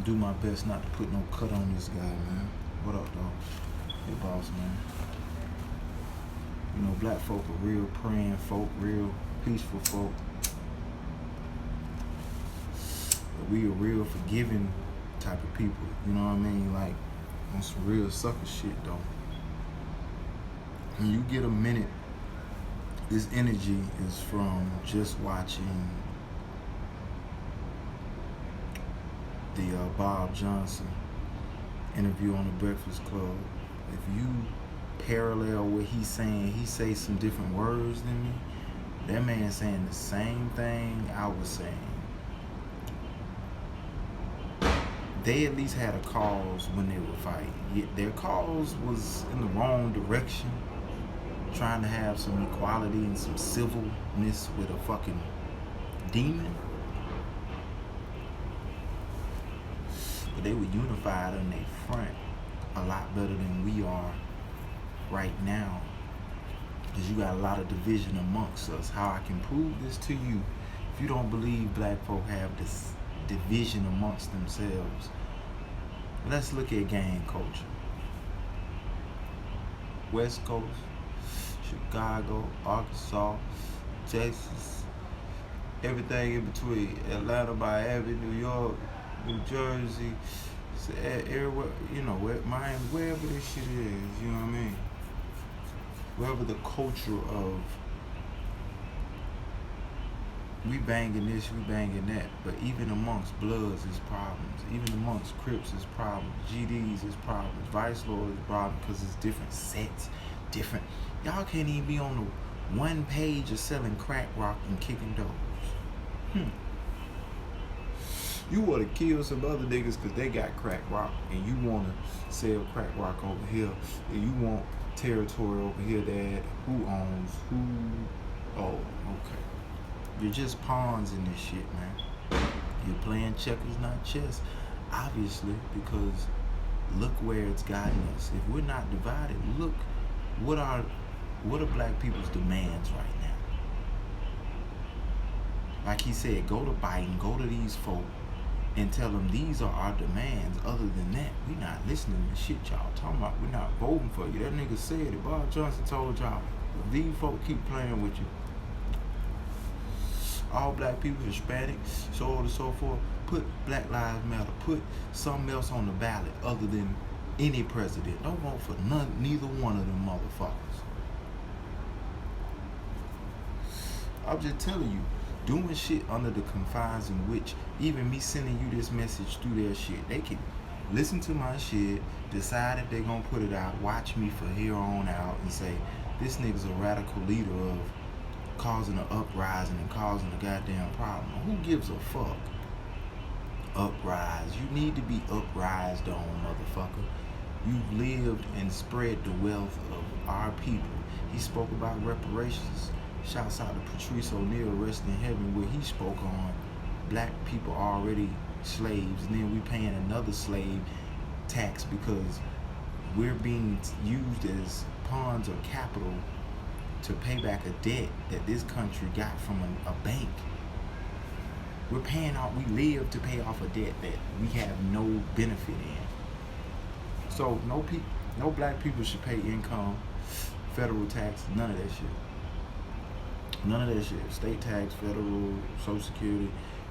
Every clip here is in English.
do my best not to put no cut on this guy, man. What up, though? Hey, boss, man. You know, black folk are real praying folk, real peaceful folk. But we are real forgiving type of people. You know what I mean? Like, on some real sucker shit, though. When you get a minute, this energy is from just watching the Bob Johnson interview on the Breakfast Club. If you parallel what he's saying, he says some different words than me. That man saying the same thing I was saying. They at least had a cause when they were fighting. Yet their cause was in the wrong direction, trying to have some equality and some civilness with a fucking demon. But they were unified on their front a lot better than we are right now, because you got a lot of division amongst us. How I can prove this to you: if you don't believe black folk have this division amongst themselves, let's look at gang culture. West Coast, Chicago, Arkansas, Texas, everything in between, Atlanta, Miami, New York, New Jersey, everywhere, you know, Miami, wherever this shit is, you know what I mean? Wherever the culture of we banging this, we banging that, but even amongst Bloods is problems, even amongst Crips is problems, GDs is problems, Vice Lords is problems, because it's different sets, different. Y'all can't even be on the one page of selling crack rock and kicking doors. You want to kill some other niggas because they got crack rock, and you want to sell crack rock over here, and you want territory over here that who owns who. Oh, okay. You're just pawns in this shit, man. You're playing checkers, not chess, obviously, because look where it's gotten us. If we're not divided, look what are black people's demands right now. Like he said, go to Biden, go to these folk, and tell them these are our demands. Other than that, we not listening to shit y'all talking about. We're not voting for you. That nigga said it. Bob Johnson told y'all, if these folk keep playing with you, all black people, Hispanic, so on and so forth, put Black Lives Matter, put something else on the ballot other than any president. Don't vote for neither one of them motherfuckers. I'm just telling you, doing shit under the confines in which even me sending you this message through their shit, they can listen to my shit, decide if they're gonna put it out, watch me for here on out, and say, this nigga's a radical leader of causing an uprising and causing a goddamn problem. Who gives a fuck? Uprise. You need to be uprised on, motherfucker. You've lived and spread the wealth of our people. He spoke about reparations. Shouts out to Patrice O'Neal, rest in heaven, where he spoke on black people already slaves, and then we paying another slave tax because we're being used as pawns or capital to pay back a debt that this country got from a bank. We're paying off, we live to pay off a debt that we have no benefit in. So no black people should pay income, federal tax, none of that shit. None of that shit. State tax, federal, Social Security.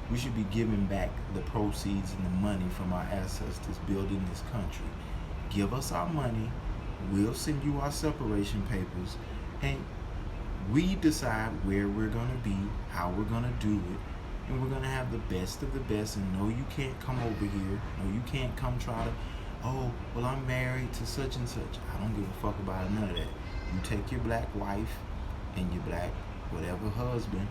We should be giving back the proceeds and the money from our ancestors building this country. Give us our money. We'll send you our separation papers. And we decide where we're going to be, how we're going to do it. And we're going to have the best of the best. And no, you can't come over here. No, you can't come try to, oh, well, I'm married to such and such. I don't give a fuck about none of that. You take your black wife and your black whatever husband,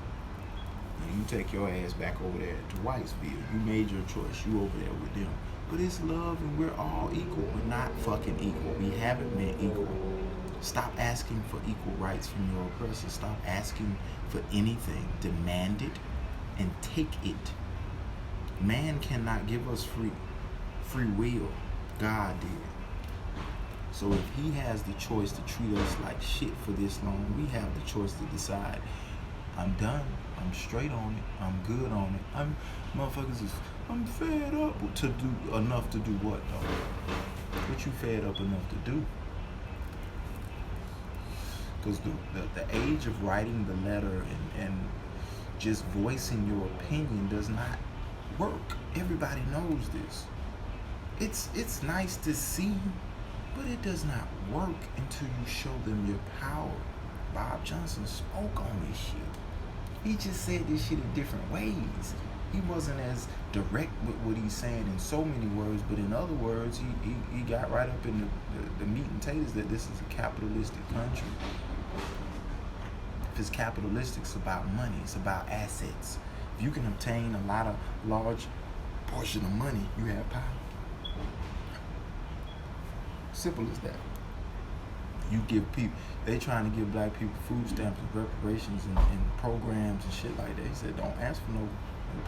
and you take your ass back over there to Whitesville. You made your choice. You over there with them. But it's love, and we're all equal. We're not fucking equal. We haven't been equal. Stop asking for equal rights from your oppressor. Stop asking for anything. Demand it and take it. Man cannot give us free will. God did. So if he has the choice to treat us like shit for this long, we have the choice to decide I'm done. I'm straight on it. I'm good on it. I'm fed up to do enough to do what though? What you fed up enough to do? Because the age of writing the letter and just voicing your opinion does not work. Everybody knows this. It's nice to see, but it does not work until you show them your power. Bob Johnson spoke on this shit. He just said this shit in different ways. He wasn't as direct with what he's saying in so many words, but in other words, he got right up in the meat and potatoes that this is a capitalistic country. If it's capitalistic, it's about money. It's about assets. If you can obtain a large portion of money, you have power. Simple as that. You give people, they trying to give black people food stamps and reparations and programs and shit like that. He said, don't ask for no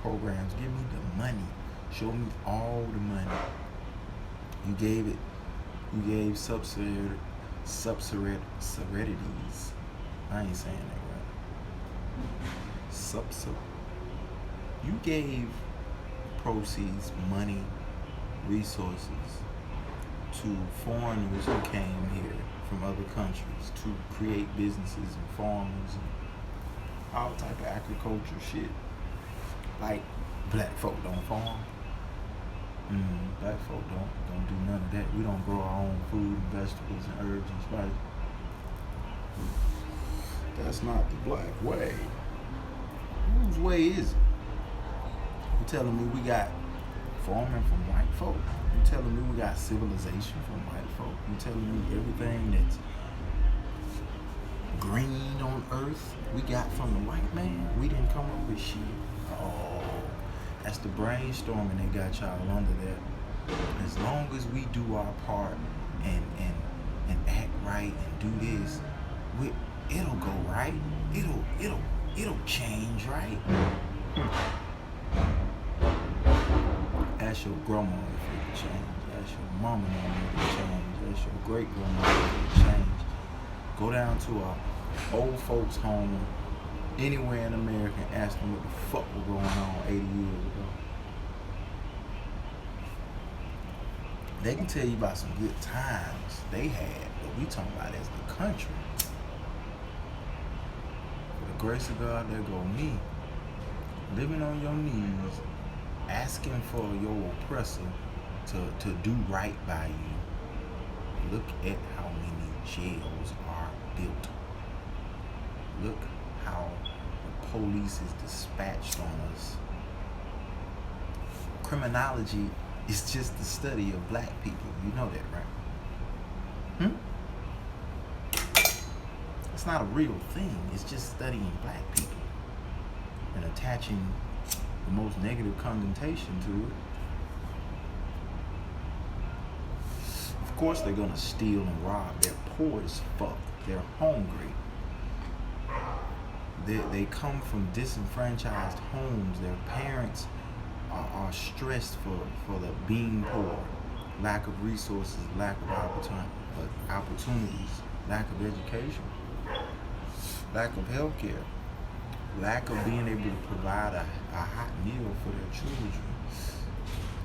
programs. Give me the money. Show me all the money. You gave it. You gave subsidies. I ain't saying that right. You gave proceeds, money, resources to foreigners who came here from other countries to create businesses and farmers and all type of agriculture shit. Like black folk don't farm. Black folk don't do none of that. We don't grow our own food and vegetables and herbs and spices. That's not the black way. Whose way is it? You telling me we got farming from white folk? You telling me we got civilization from white folk? You telling me everything that's green on earth we got from the white man? We didn't come up with shit. Oh, that's the brainstorming they got y'all under that. As long as we do our part and act right and do this, it'll go right. It'll change right. Ask your grandma if it'll change. Ask your mama if it'll change. Ask your great grandma if it'll change. Go down to a old folks home anywhere in America and ask them what the fuck was going on 80 years ago. They can tell you about some good times they had, but we talking about as the country. For the grace of God, there go me, living on your knees, asking for your oppressor to do right by you. Look at how many jails are built. Look how the police is dispatched on us. Criminology is just the study of black people. You know that, right? It's not a real thing. It's just studying black people and attaching the most negative connotation to it. Of course they're gonna steal and rob. They're poor as fuck. They're hungry. They come from disenfranchised homes. Their parents are stressed for the being poor. Lack of resources, lack of opportunities, lack of education, lack of health care, lack of being able to provide a hot meal for their children,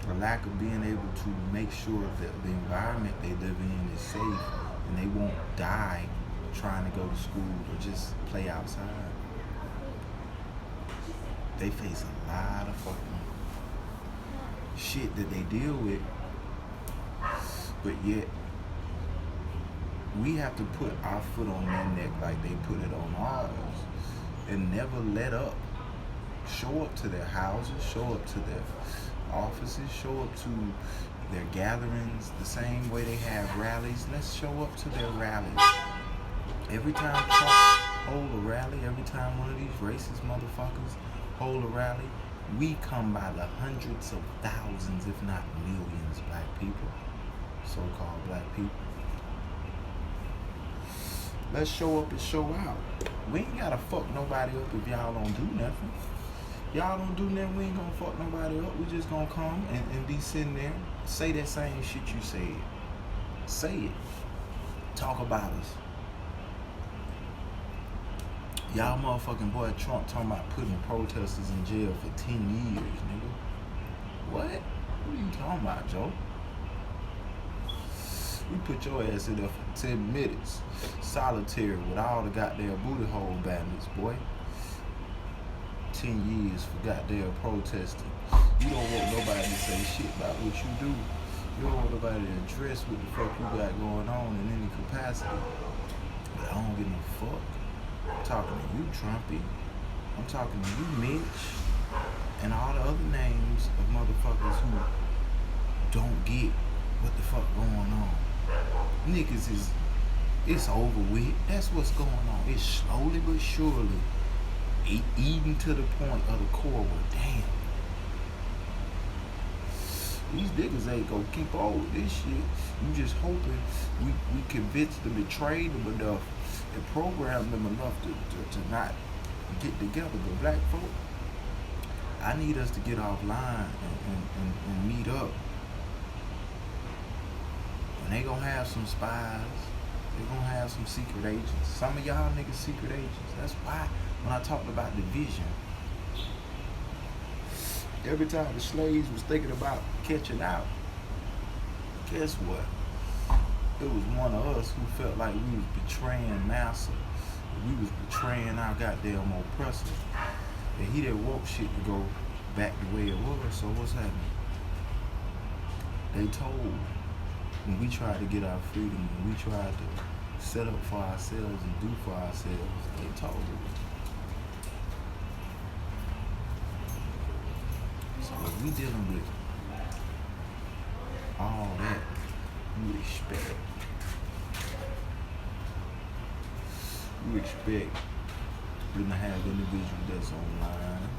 a lack of being able to make sure that the environment they live in is safe and they won't die trying to go to school or just play outside. They face a lot of fucking shit that they deal with, but yet we have to put our foot on their neck like they put it on ours and never let up. Show up to their houses, show up to their offices, show up to their gatherings the same way they have rallies. Let's show up to their rallies. Every time Trump hold a rally, every time one of these racist motherfuckers hold a rally, we come by the hundreds of thousands, if not millions, black people, so-called black people. Let's show up and show out. We ain't gotta fuck nobody up if y'all don't do nothing. Y'all don't do nothing, we ain't gonna fuck nobody up. We just gonna come and be sitting there, say that same shit you said. Say it. Talk about us. Y'all motherfucking boy Trump talking about putting protesters in jail for 10 years, nigga. What? What are you talking about, Joe? We put your ass in there for 10 minutes. Solitary with all the goddamn booty hole bandits, boy. 10 years for goddamn protesting. You don't want nobody to say shit about what you do. You don't want nobody to address what the fuck you got going on in any capacity. But I don't give no fuck. I'm talking to you, Trumpy. I'm talking to you, Mitch. And all the other names of motherfuckers who don't get what the fuck going on. Niggas it's over with. That's what's going on. It's slowly but surely eating to the point of the core where, damn, these niggas ain't gonna keep on with this shit. You just hoping we convinced them and trained them enough and programmed them enough to not get together. But black folk, I need us to get offline and meet up. And they gonna have some spies. They gonna have some secret agents. Some of y'all niggas secret agents. That's why when I talked about division, every time the slaves was thinking about catching out, guess what? It was one of us who felt like we was betraying massa. We was betraying our goddamn oppressor. And he didn't want shit to go back the way it was. So what's happening? They told, when we tried to get our freedom, when we tried to set up for ourselves and do for ourselves, they told us. So if we dealing with all that, you expect them to have individuals that's online.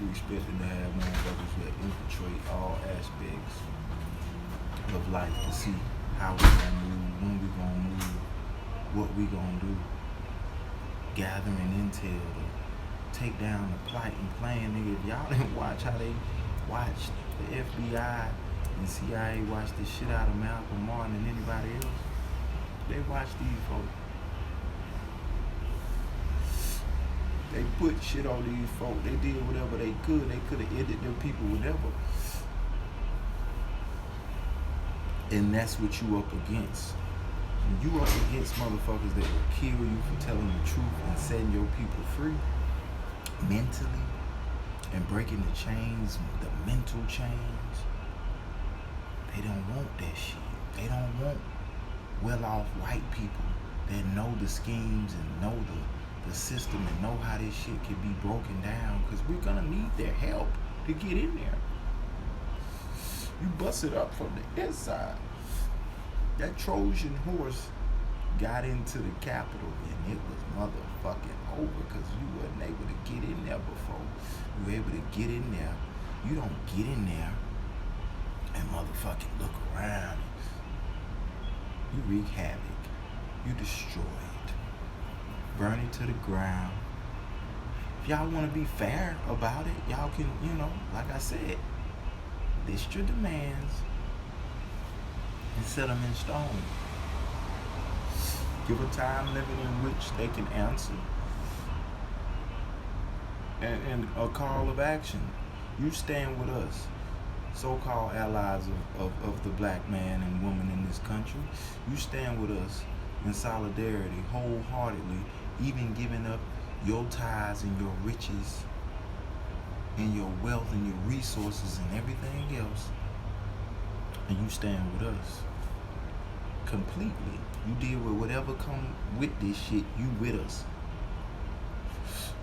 You expect them to have motherfuckers that infiltrate all aspects of life to see how we gonna move, when we gonna move, what we gonna do, gathering intel to take down the plight and plan. Nigga, if y'all didn't watch how they watched the FBI and CIA watch the shit out of Malcolm Martin and anybody else, they watched these folks. They put shit on these folks. They did whatever they could. They could have ended them people, whatever. And that's what you up against. When you up against motherfuckers that will kill you for telling the truth and setting your people free mentally and breaking the chains, the mental chains, they don't want that shit. They don't want well-off white people that know the schemes and know the system and know how this shit can be broken down, because we're gonna need their help to get in there. You bust it up from the inside. That Trojan horse got into the Capitol and it was motherfucking over because you wasn't able to get in there before. You were able to get in there. You don't get in there and motherfucking look around. You wreak havoc. You destroy it. Burn it to the ground. If y'all want to be fair about it, y'all can, like I said, list your demands and set them in stone. Give a time limit in which they can answer. And a call of action. You stand with us, so-called allies of the black man and woman in this country. You stand with us in solidarity, wholeheartedly, even giving up your ties and your riches and your wealth and your resources and everything else, and you stand with us completely. You deal with whatever come with this shit. You with us.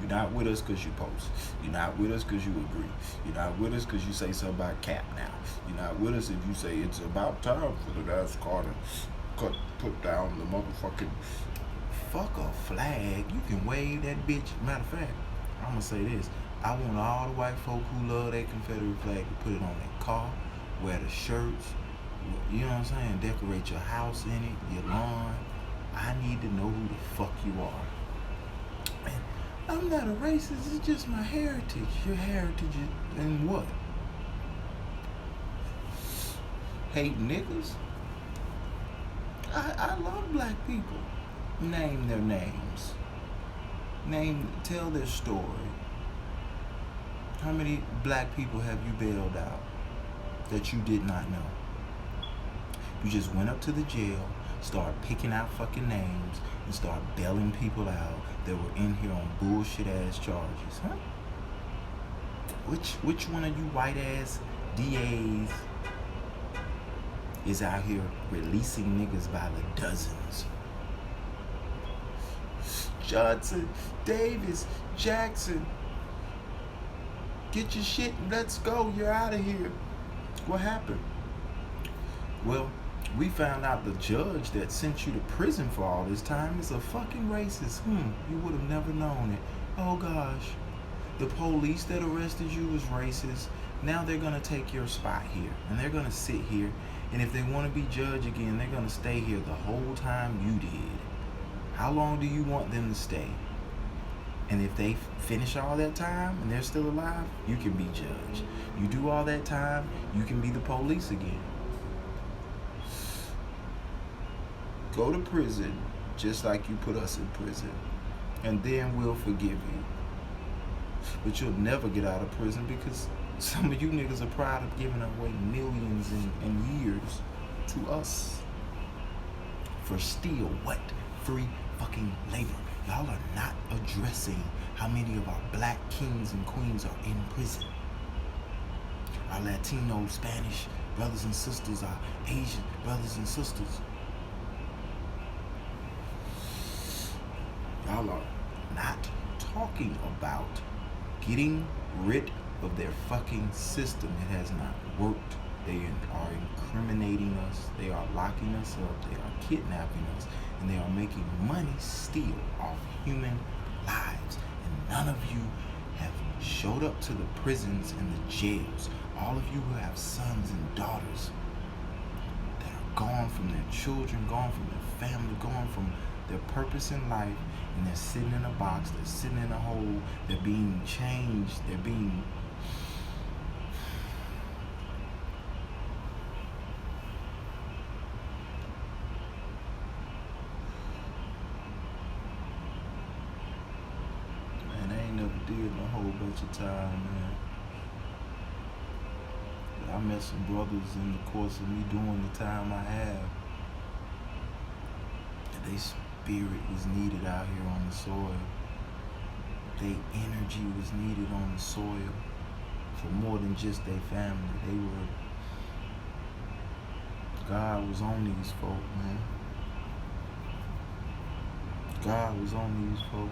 You're not with us because you post. You're not with us because you agree. You're not with us because you say something about Cap now. You're not with us if you say it's about time for the NASCAR to put down the motherfucking fuck a flag. You can wave that bitch. Matter of fact, I'm gonna say this. I want all the white folk who love that Confederate flag to put it on their car, wear the shirts, you know what I'm saying? Decorate your house in it, your lawn. I need to know who the fuck you are. And I'm not a racist, it's just my heritage. Your heritage is in what? Hate niggas? I love black people. Name their names. Tell their story. How many black people have you bailed out that you did not know? You just went up to the jail, started picking out fucking names, and started bailing people out that were in here on bullshit ass charges, huh? Which one of you white ass DAs is out here releasing niggas by the dozens? Johnson, Davis, Jackson, get your shit and let's go. You're out of here. What happened? Well, we found out the judge that sent you to prison for all this time is a fucking racist. You would have never known it. Oh gosh. The police that arrested you was racist. Now they're gonna take your spot here. And they're gonna sit here. And if they wanna be judge again, they're gonna stay here the whole time you did. How long do you want them to stay? And if they finish all that time and they're still alive, you can be judge. You do all that time, you can be the police again. Go to prison just like you put us in prison, and then we'll forgive you. But you'll never get out of prison because some of you niggas are proud of giving away millions and years to us for still what? Free fucking labor. Y'all are not addressing how many of our black kings and queens are in prison. Our Latino, Spanish brothers and sisters, our Asian brothers and sisters. Y'all are not talking about getting rid of their fucking system. It has not worked. They are incriminating us. They are locking us up. They are kidnapping us. And they are making money still off human lives. And none of you have showed up to the prisons and the jails. All of you who have sons and daughters that are gone from their children, gone from their family, gone from their purpose in life, and they're sitting in a box, they're sitting in a hole, they're being changed, they're being did a whole bunch of time, man. I met some brothers in the course of me doing the time I have. And they spirit was needed out here on the soil. Their energy was needed on the soil for more than just their family. God was on these folk, man. God was on these folk.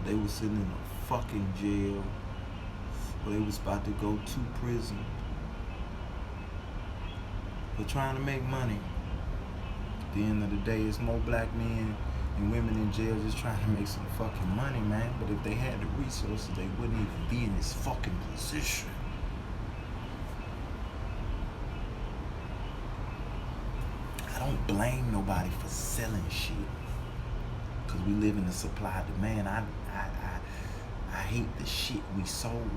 They were sitting in a fucking jail, or they was about to go to prison for trying to make money. At the end of the day, it's more black men and women in jail just trying to make some fucking money, man. But if they had the resources, they wouldn't even be in this fucking position. I don't blame nobody for selling shit, because we live in a supply demand. I hate the shit we sold.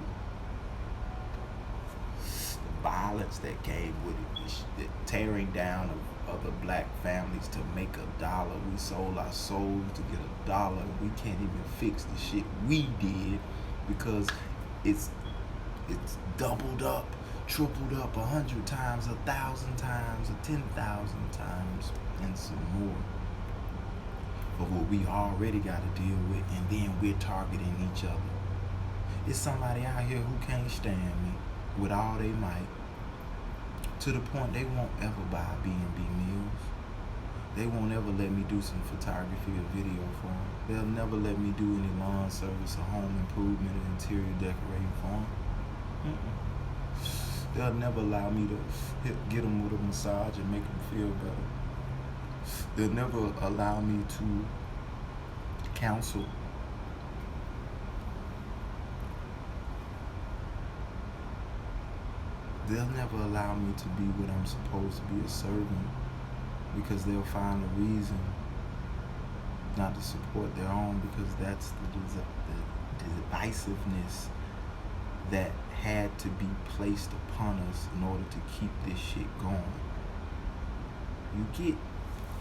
The violence that came with it, the tearing down of other black families to make $1. We sold our souls to get $1. We can't even fix the shit we did because it's doubled up, tripled up 100 times, 1,000 times, or 10,000 times, and some more of what we already got to deal with, and then we're targeting each other. It's somebody out here who can't stand me with all they might, to the point they won't ever buy B&B meals. They won't ever let me do some photography or video for them. They'll never let me do any lawn service or home improvement or interior decorating for them. They'll never allow me to get them with a massage and make them feel better. They'll never allow me to counsel. They'll never allow me to be what I'm supposed to be, a servant, because they'll find a reason not to support their own, because that's the divisiveness that had to be placed upon us in order to keep this shit going. You get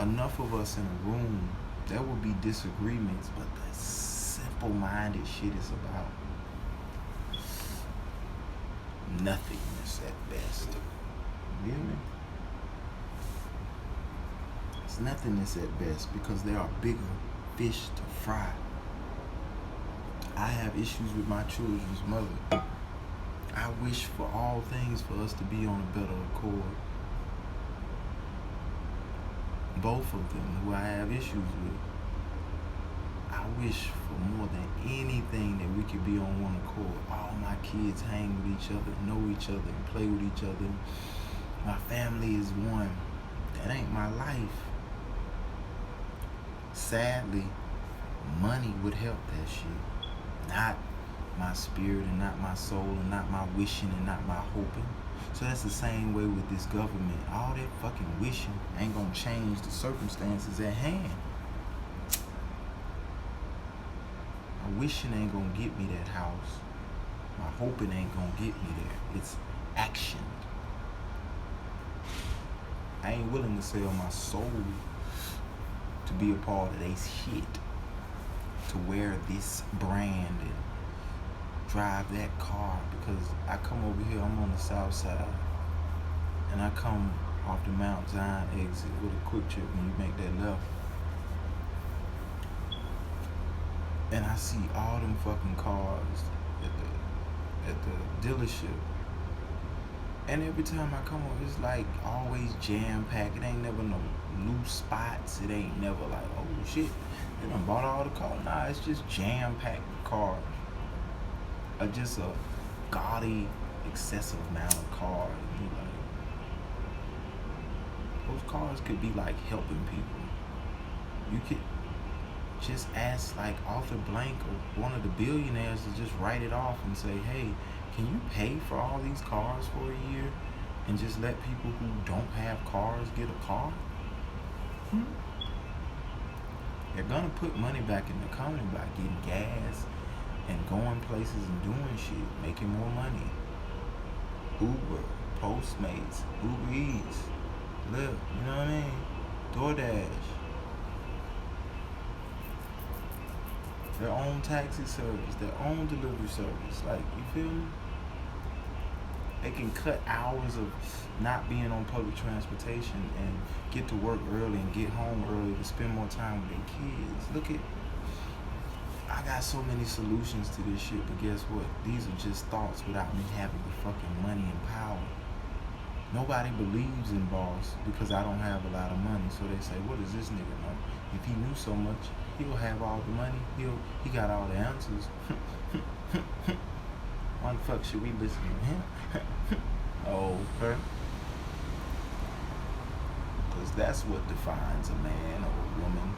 enough of us in a room, there will be disagreements, but the simple-minded shit is about nothingness at best. You hear me? It's nothingness at best because there are bigger fish to fry. I have issues with my children's mother. I wish for all things for us to be on a better accord. Both of them, who I have issues with, I wish for more than anything that we could be on one accord. All my kids hang with each other, know each other, and play with each other. My family is one. That ain't my life. Sadly, money would help that shit. Not my spirit and not my soul and not my wishing and not my hoping. So that's the same way with this government. All that fucking wishing ain't gonna change the circumstances at hand. My wishing ain't gonna get me that house. My hoping ain't gonna get me there. It's action. I ain't willing to sell my soul to be a part of they shit. To wear this brand and drive that car, because I come over here, I'm on the south side, and I come off the Mount Zion exit with a quick trip when you make that left. And I see all them fucking cars at the dealership. And every time I come over, it's like always jam-packed. It ain't never no loose spots. It ain't never like, oh shit, they done bought all the cars. Nah, it's just jam-packed cars. Or just a gaudy, excessive amount of cars. You know, those cars could be like helping people. You could just ask like Arthur Blank or one of the billionaires to just write it off and say, hey, can you pay for all these cars for a year and just let people who don't have cars get a car? They're gonna put money back in the economy by getting gas and going places and doing shit, making more money. Uber, Postmates, Uber Eats, Lyft, you know what I mean? DoorDash. Their own taxi service, their own delivery service. Like, you feel me? They can cut hours of not being on public transportation and get to work early and get home early to spend more time with their kids. Look at, I got so many solutions to this shit, but guess what? These are just thoughts without me having the fucking money and power. Nobody believes in boss because I don't have a lot of money. So they say, what does this nigga know? If he knew so much, he'll have all the money. He got all the answers. Why the fuck should we listen to him? Oh, okay. Because that's what defines a man or a woman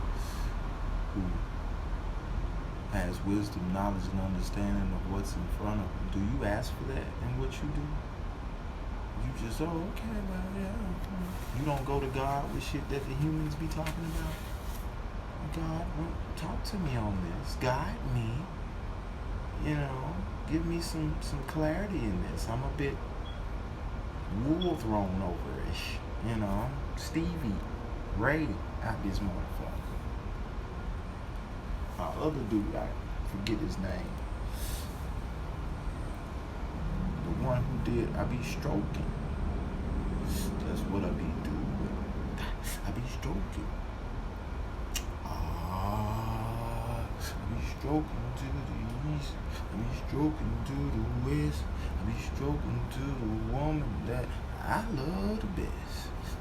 who has wisdom, knowledge, and understanding of what's in front of them. Do you ask for that in what you do? You just, oh, okay, well, yeah. You don't go to God with shit that the humans be talking about? God, talk to me on this. Guide me. You know, give me some clarity in this. I'm a bit wool thrown over-ish. You know, Stevie Ray out this motherfucker. Other dude, I forget his name. The one who did I Be Stroking. That's what I be doing. I be stroking. I be stroking to the east. I be stroking to the west. I be stroking to the woman that I love the best.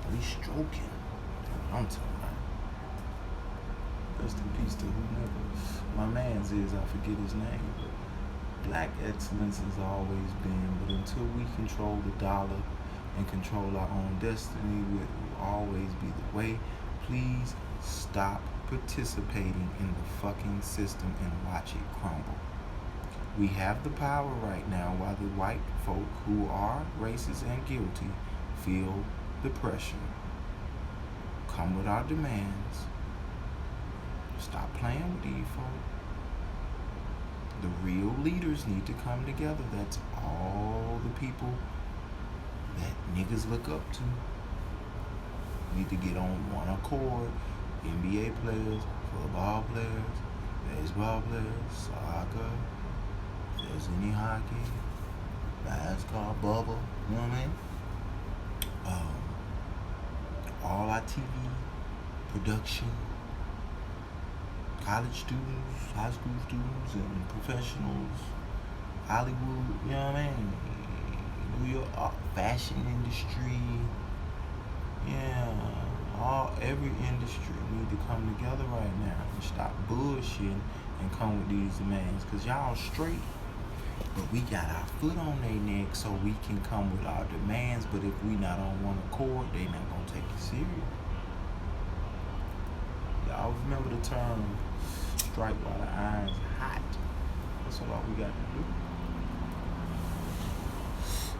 I be stroking. That's what I'm talking about. Rest in peace to whomever my man's is. I forget his name. But black excellence has always been. But until we control the dollar and control our own destiny, it will always be the way. Please stop participating in the fucking system and watch it crumble. We have the power right now while the white folk who are racist and guilty feel the pressure. Come with our demands. Stop playing with these folk. The real leaders need to come together. That's all the people that niggas look up to. need to get on one accord. NBA players, football players, baseball players, soccer, if there's any hockey, basketball, bubble, you know what I mean? All our TV, production, college students, high school students, and professionals, Hollywood, you know what I mean? New York fashion industry, every industry need to come together right now and stop bullshitting and come with these demands, cause y'all straight, but we got our foot on their neck so we can come with our demands. But if we not on one accord, they not gonna take it serious. Y'all remember the term strike while the iron's hot? That's all we got to do.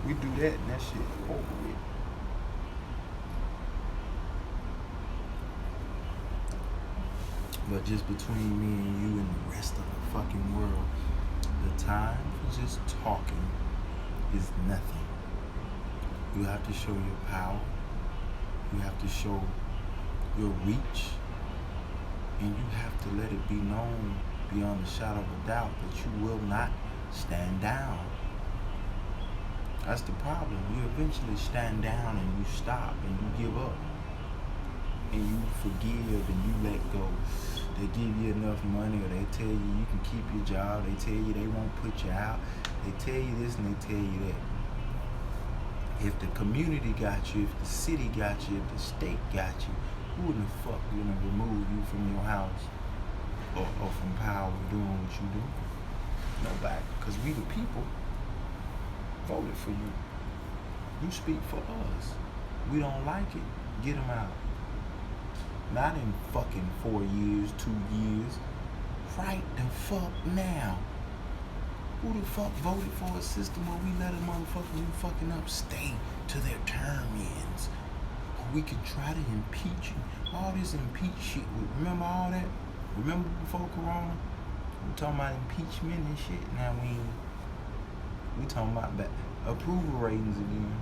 We do that and that shit over with. But just between me and you and the rest of the fucking world, the time for just talking is nothing. You have to show your power. You have to show your reach. And you have to let it be known beyond a shadow of a doubt that you will not stand down. That's the problem. You eventually stand down and you stop and you give up. And you forgive and you let go. They give you enough money, or they tell you can keep your job. They tell you they won't put you out. They tell you this and they tell you that. If the community got you, if the city got you, if the state got you, who in the fuck gonna remove you from your house or from power doing what you do? Nobody. Because we the people voted for you. You speak for us. We don't like it. Get them out. Not in fucking 4 years, 2 years. Right the fuck now. Who the fuck voted for a system where we let a motherfucker who fucking up stay to their term ends? Or we could try to impeach you. All this impeach shit. Remember all that? Remember before Corona? We talking about impeachment and shit. Now we talking about approval ratings again.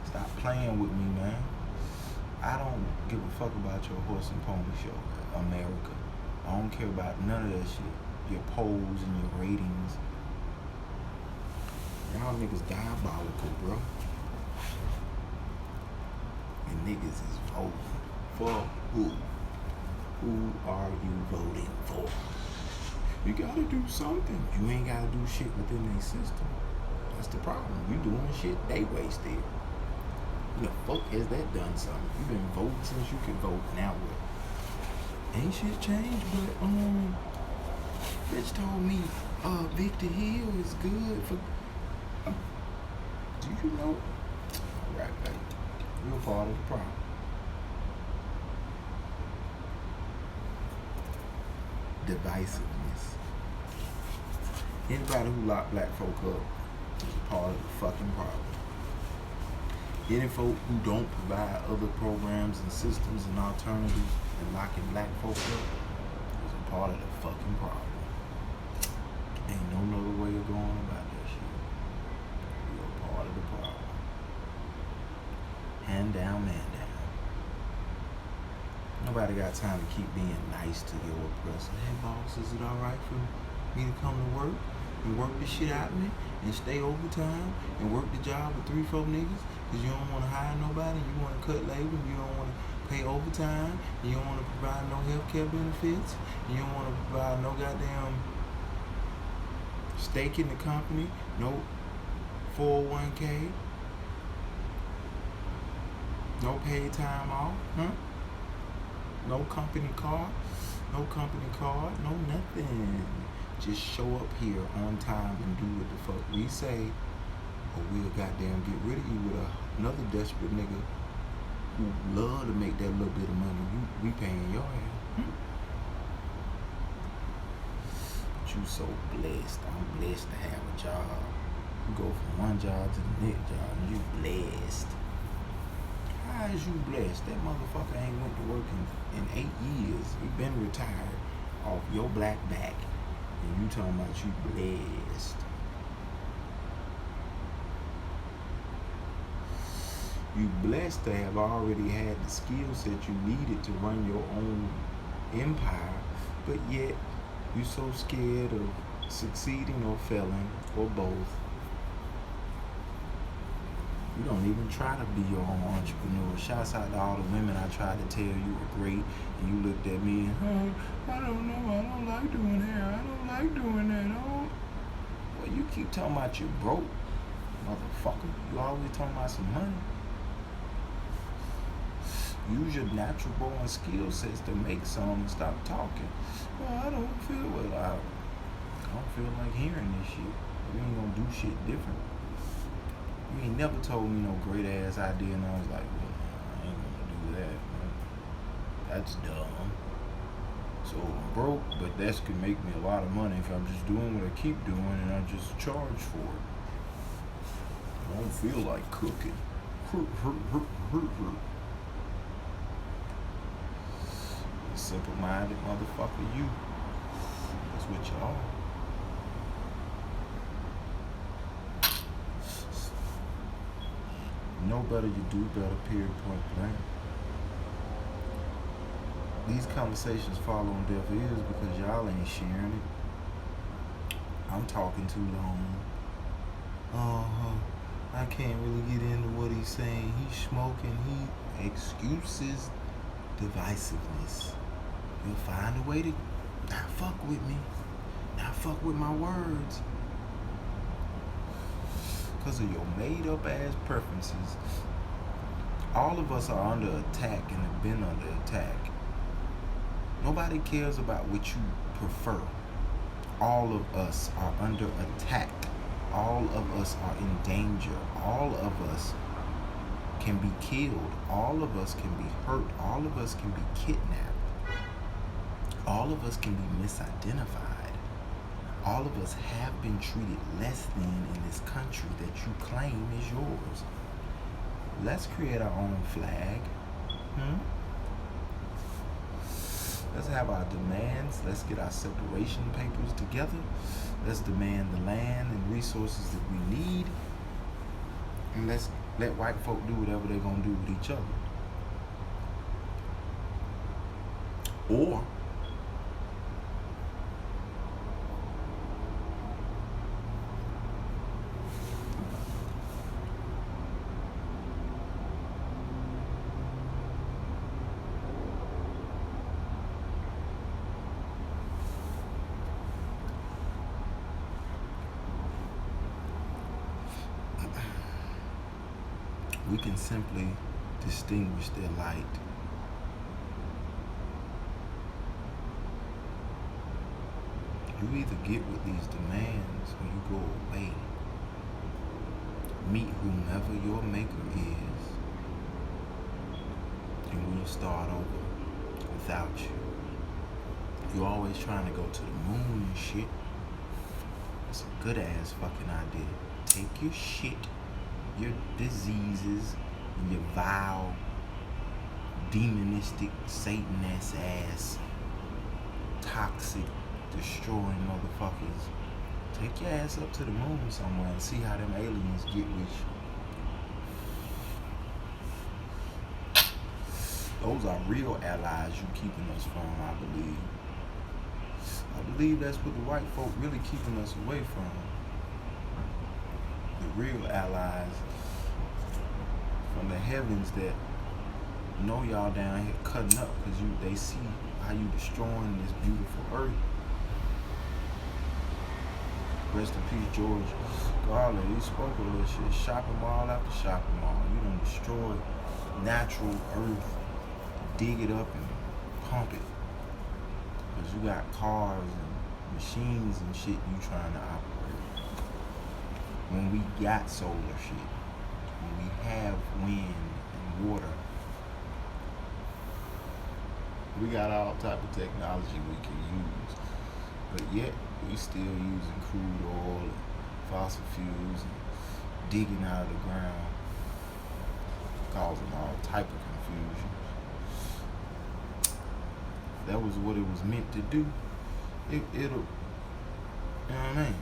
Stop playing with me, man. I don't give a fuck about your horse and pony show, America. I don't care about none of that shit. Your polls and your ratings. Y'all niggas diabolical, bro. And niggas is voting for who? Who are you voting for? You gotta do something. You ain't gotta do shit within their system. That's the problem. You doing shit they wasted. The fuck has that done something? You been voting since you could vote. Now what? Ain't shit changed, but bitch told me Victor Hill is good for. Do you know? Right, you're part of the problem. Divisiveness. Anybody who lock black folk up is part of the fucking problem. Any folk who don't provide other programs and systems and alternatives and locking black folk up is a part of the fucking problem. Ain't no other way of going about that shit. You're a part of the problem. Hand down, man down. Nobody got time to keep being nice to your oppressor. Hey boss, is it alright for me to come to work and work the shit out of me and stay overtime and work the job with 3-4 niggas? Because you don't want to hire nobody, you want to cut labor, you don't want to pay overtime, you don't want to provide no health care benefits, you don't want to provide no goddamn stake in the company, no 401k, no paid time off, no company car, no nothing. Just show up here on time and do what the fuck we say, or we'll goddamn get rid of you with another desperate nigga who love to make that little bit of money we paying your ass. But you so blessed. I'm blessed to have a job. You go from one job to the next job and you blessed. How is you blessed? That motherfucker ain't went to work in 8 years. He been retired off your black back. And you talking about you blessed. You blessed to have already had the skill set you needed to run your own empire, but yet you're so scared of succeeding or failing or both. You don't even try to be your own entrepreneur. Shouts out to all the women I tried to tell you were great, and you looked at me and, I don't know, I don't like doing hair, I don't like doing that. Oh. Well, you keep talking about you broke, motherfucker. You always talking about some money. Use your natural born skill sets to make some and stop talking. Well, I don't feel well. I don't feel like hearing this shit. We ain't gonna do shit different. You ain't never told me no great ass idea, and I was like, well, I ain't gonna do that. Man. That's dumb. So I'm broke, but that could make me a lot of money if I'm just doing what I keep doing and I just charge for it. I don't feel like cooking. Simple-minded motherfucker, you. That's what you are. Know better, you do better, period, point blank. These conversations fall on deaf ears because y'all ain't sharing it. I'm talking too long. I can't really get into what he's saying. He's smoking. Excuses, divisiveness. You'll find a way to not fuck with me, not fuck with my words. Because of your made up ass preferences. All of us are under attack and have been under attack. Nobody cares about what you prefer. All of us are under attack. All of us are in danger. All of us can be killed. All of us can be hurt. All of us can be kidnapped. All of us can be misidentified. All of us have been treated less than in this country that you claim is yours. Let's create our own flag. Let's have our demands. Let's get our separation papers together. Let's demand the land and resources that we need. And let's let white folk do whatever they're going to do with each other. Or we can simply distinguish their light. You either get with these demands or you go away. Meet whomever your maker is, and we'll start over without you. You're always trying to go to the moon and shit. It's a good ass fucking idea. Take your shit, your diseases, and your vile, demonistic, Satan-ass ass, toxic, destroying motherfuckers. Take your ass up to the moon somewhere and see how them aliens get with you. Those are real allies you keeping us from, I believe. I believe that's what the white folk really keeping us away from. The real allies from the heavens that know y'all down here cutting up because they see how you destroying this beautiful earth. Rest in peace, George Garland. He spoke of this shit. Shopping mall after shopping mall. You done destroy natural earth, dig it up and pump it. Because you got cars and machines and shit you trying to operate. When we got solar shit, when we have wind and water, we got all type of technology we can use. But yet, we still using crude oil and fossil fuels and digging out of the ground, causing all type of confusion. That was what it was meant to do. It'll, you know what I mean?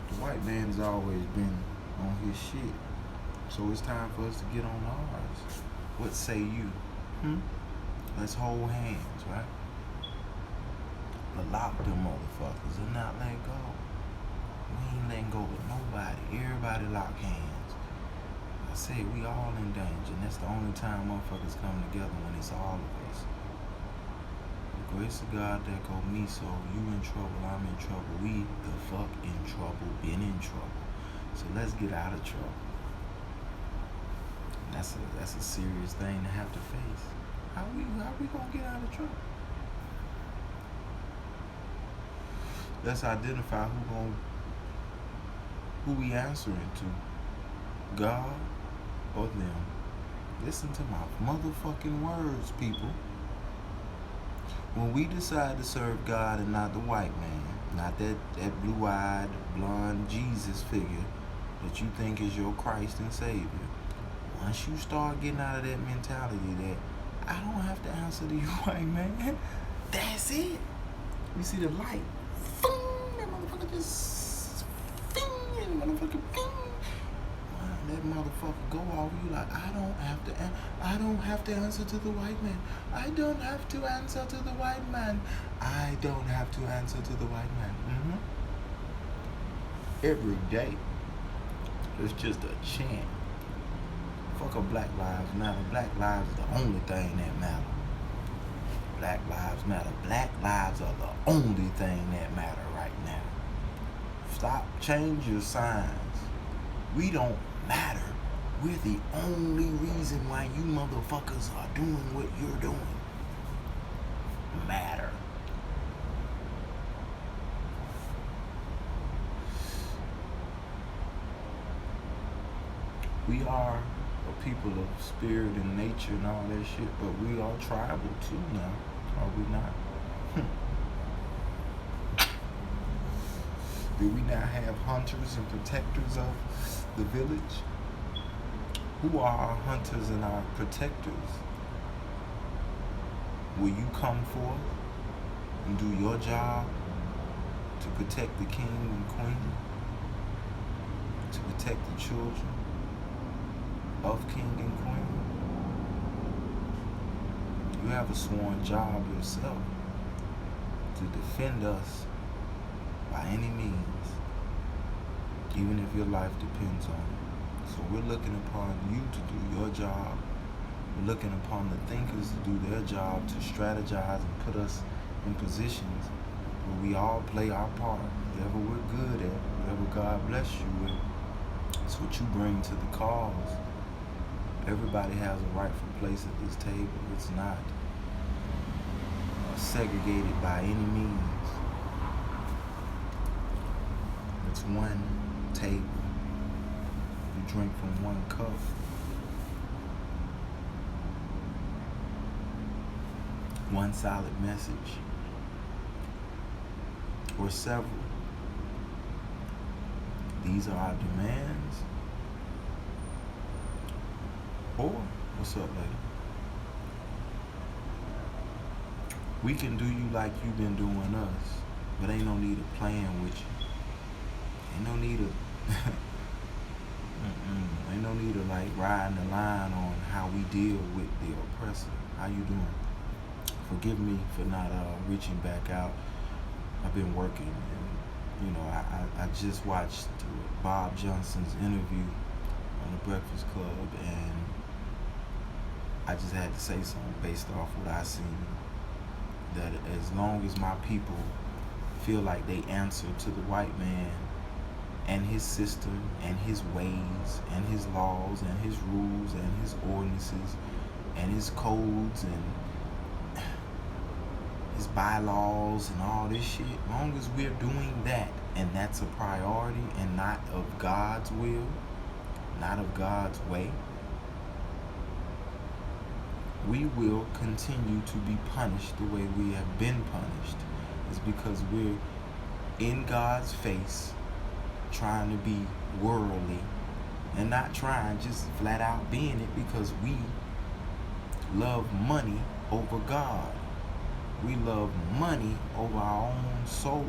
The white man has always been on his shit. So it's time for us to get on ours. What say you? Let's hold hands, right? But lock them motherfuckers and not let go. We ain't letting go of nobody. Everybody lock hands. I say we all in danger, and that's the only time motherfuckers come together, when it's all of us. The grace of God that go me, so you in trouble, I'm in trouble. We the fuck in trouble, been in trouble. So let's get out of trouble. That's a serious thing to have to face. How we gonna get out of trouble? Let's identify who we answering to. God or them. Listen to my motherfucking words, people. When we decide to serve God and not the white man, not that blue-eyed, blonde Jesus figure that you think is your Christ and Savior, once you start getting out of that mentality that I don't have to answer to you, white man, that's it. You see the light, that motherfucker just, that motherfucker, that motherfucker go off. You like, I don't have to answer to the white man. I don't have to answer to the white man. I don't have to answer to the white man. Every day, it's just a chant. Fuck a Black Lives Matter. Black lives is the only thing that matter. Black lives matter. Black lives are the only thing that matter right now. Stop, change your signs. We don't matter. We're the only reason why you motherfuckers are doing what you're doing. Matter. We are a people of spirit and nature and all that shit, but we are tribal too now, are we not? Do we not have hunters and protectors of the village? Who are our hunters and our protectors? Will you come forth and do your job to protect the king and queen, to protect the children of king and queen? You have a sworn job yourself to defend us by any means, even if your life depends on it. So we're looking upon you to do your job. We're looking upon the thinkers to do their job, to strategize and put us in positions where we all play our part. Whatever we're good at, whatever God bless you with, it's what you bring to the cause. Everybody has a rightful place at this table. It's not segregated by any means. It's one table. You drink from one cup. One solid message. Or several. These are our demands. Or, what's up, lady? We can do you like you've been doing us, but ain't no need of playing with you. Ain't no need of ain't no need of like riding the line on how we deal with the oppressor. How you doing? Forgive me for not reaching back out. I've been working, and you know, I just watched Bob Johnson's interview on the Breakfast Club, and I just had to say something based off what I seen. That as long as my people feel like they answer to the white man and his system and his ways and his laws and his rules and his ordinances and his codes and his bylaws and all this shit, as long as we're doing that and that's a priority and not of God's will, not of God's way, we will continue to be punished the way we have been punished. It's because we're in God's face trying to be worldly and not trying, just flat out being it, because we love money over God. We love money over our own soul.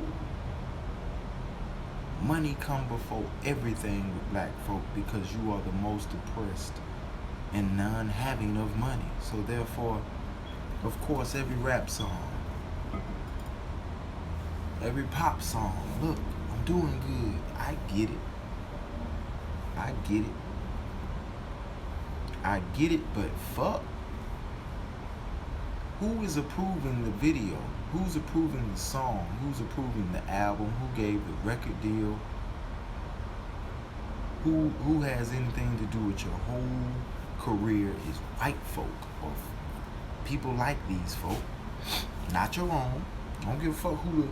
Money come before everything with black folk because you are the most oppressed and none having of money. So therefore, of course, every rap song, every pop song, look, I'm doing good. I get it. I get it. I get it, but fuck. Who is approving the video? Who's approving the song? Who's approving the album? Who gave the record deal? Who has anything to do with your whole career is white folk or people like these folk, not your own. I don't give a fuck who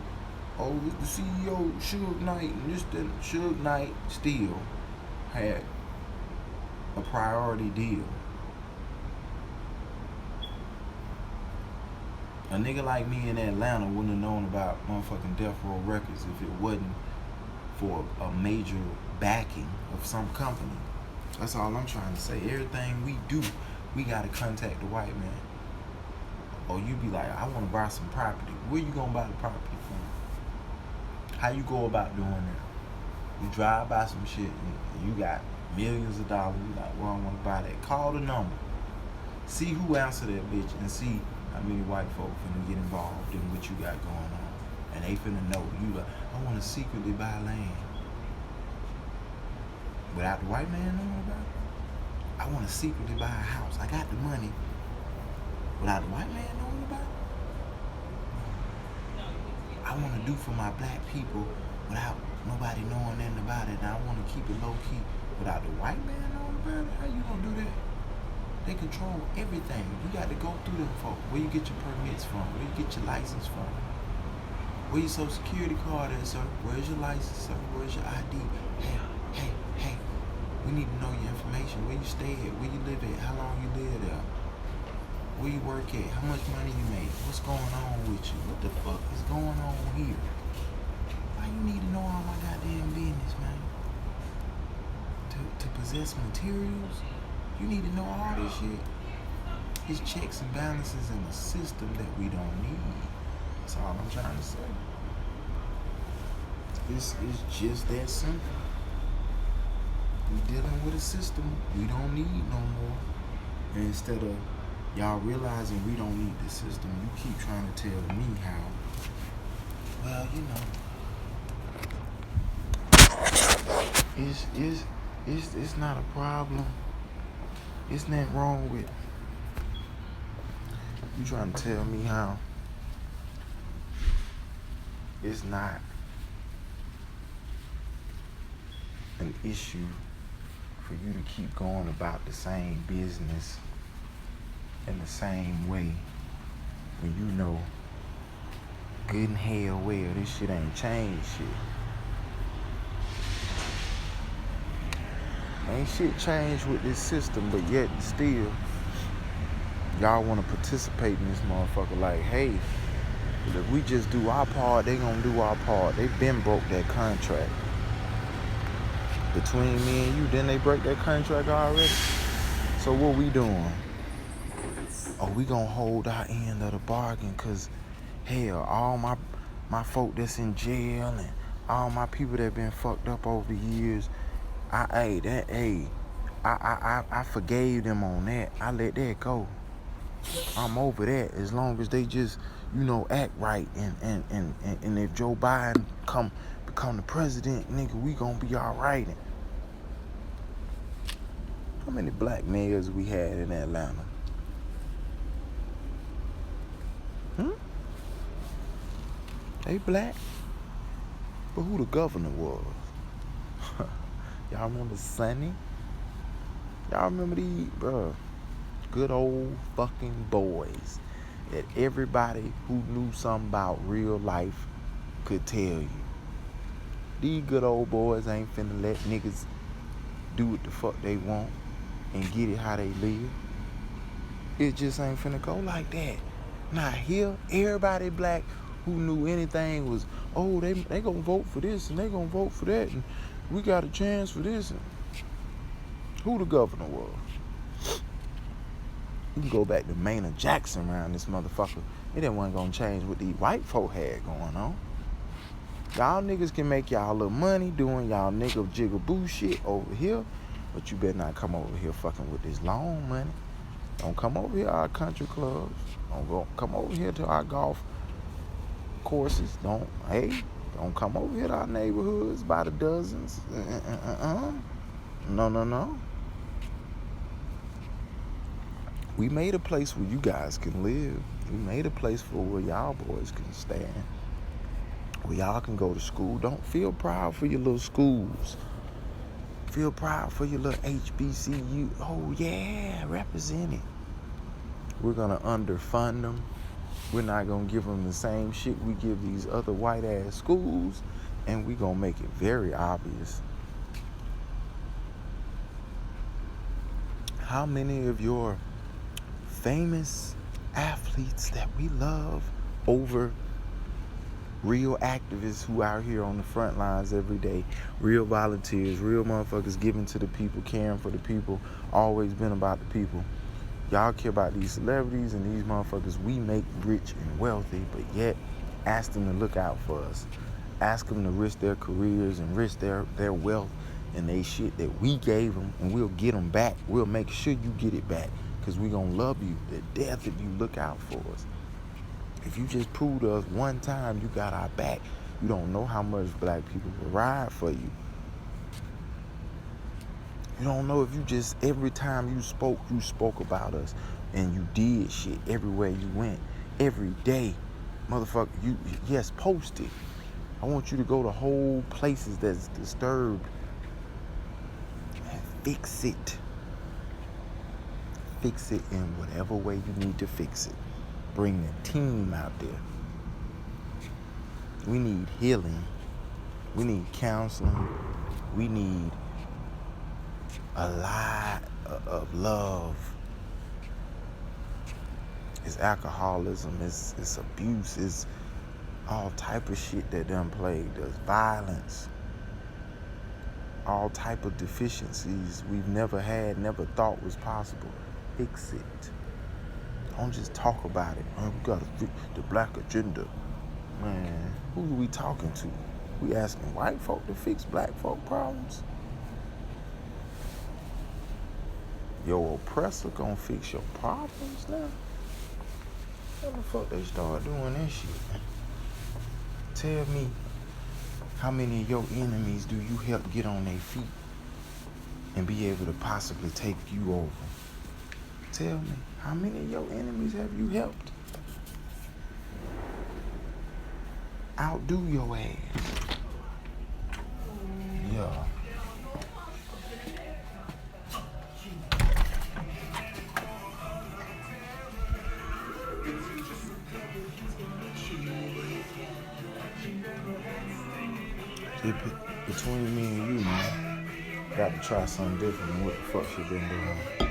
the CEO, Suge Knight, and this, that. Suge Knight still had a priority deal. A nigga like me in Atlanta wouldn't have known about motherfucking Death Row Records if it wasn't for a major backing of some company. That's all I'm trying to say. Everything we do, we gotta contact the white man. Or you be like, I wanna buy some property. Where you gonna buy the property from? How you go about doing that? You drive by some shit and you got millions of dollars. You like, well, I wanna buy that. Call the number. See who answer that bitch and see how many white folk finna get involved in what you got going on. And they finna know. You like, I wanna secretly buy land. Without the white man knowing about it? I wanna secretly buy a house. I got the money. Without the white man knowing about it? I wanna do for my black people without nobody knowing nothing about it. And I wanna keep it low key without the white man knowing about it? How you gonna do that? They control everything. You got to go through them folk. Where you get your permits from? Where you get your license from? Where your social security card at, sir? Where's your license, sir? Where's your ID? Hey. We need to know your information. Where you stay at? Where you live at? How long you live there? Where you work at? How much money you make? What's going on with you? What the fuck is going on here? Why you need to know all my goddamn business, man? To possess materials? You need to know all this shit. It's checks and balances in a system that we don't need. That's all I'm trying to say. It's just that simple. We're dealing with a system we don't need no more. And instead of y'all realizing we don't need the system, you keep trying to tell me how. Well, you know, it's not a problem. It's nothing wrong with you trying to tell me how it's not an issue for you to keep going about the same business in the same way when you know good and hell well this shit ain't changed shit. Ain't shit changed with this system, but yet still, y'all want to participate in this motherfucker like, hey, if we just do our part, they gonna do our part. They been broke that contract. Between me and you, didn't they break that contract already? So what we doing? Oh, we gonna hold our end of the bargain, cause hell, all my folk that's in jail and all my people that been fucked up over the years, I forgave them on that. I let that go. I'm over that as long as they just, act right. And if Joe Biden become the president, nigga, we gonna be all right. How many black mayors we had in Atlanta? They black? But who the governor was? Y'all remember Sonny? Y'all remember these, bro? Good old fucking boys that everybody who knew something about real life could tell you. These good old boys ain't finna let niggas do what the fuck they want and get it how they live. It just ain't finna go like that. Now here, everybody black who knew anything was, oh, they gonna vote for this and they gonna vote for that and we got a chance for this. And who the governor was? You can go back to Maynard Jackson around this motherfucker. It wasn't gonna change what these white folk had going on. Y'all niggas can make y'all little money doing y'all nigga jigaboo shit over here, but you better not come over here fucking with this loan money. Don't come over here to our country clubs. Come over here to our golf courses. Don't come over here to our neighborhoods by the dozens. No. We made a place where you guys can live. We made a place for where y'all boys can stand. Where y'all can go to school. Don't feel proud for your little schools. Feel proud for your little HBCU. Oh yeah, represent it. We're gonna underfund them. We're not gonna give them the same shit we give these other white ass schools, and we're gonna make it very obvious. How many of your famous athletes that we love over real activists who out here on the front lines every day, real volunteers, real motherfuckers giving to the people, caring for the people, always been about the people. Y'all care about these celebrities and these motherfuckers we make rich and wealthy, but yet ask them to look out for us. Ask them to risk their careers and risk their wealth and they shit that we gave them, and we'll get them back. We'll make sure you get it back, because we gonna love you to death if you look out for us. If you just prove to us one time you got our back, you don't know how much black people will ride for you. You don't know if you just, every time you spoke about us, and you did shit everywhere you went, every day. Motherfucker, yes, post it. I want you to go to whole places that's disturbed and fix it. Fix it in whatever way you need to fix it. Bring the team out there. We need healing. We need counseling. We need a lot of love. It's alcoholism, it's abuse, it's all type of shit that done plagued us. Violence. All type of deficiencies we've never had, never thought was possible. Fix it. Don't just talk about it. We gotta fix the black agenda. Man, who are we talking to? We asking white folk to fix black folk problems? Your oppressor gonna fix your problems now? How the fuck they start doing that shit? Tell me, how many of your enemies do you help get on their feet and be able to possibly take you over? Tell me, how many of your enemies have you helped outdo your ass? Yeah. Between me and you, man, got to try something different than what the fuck she been doing.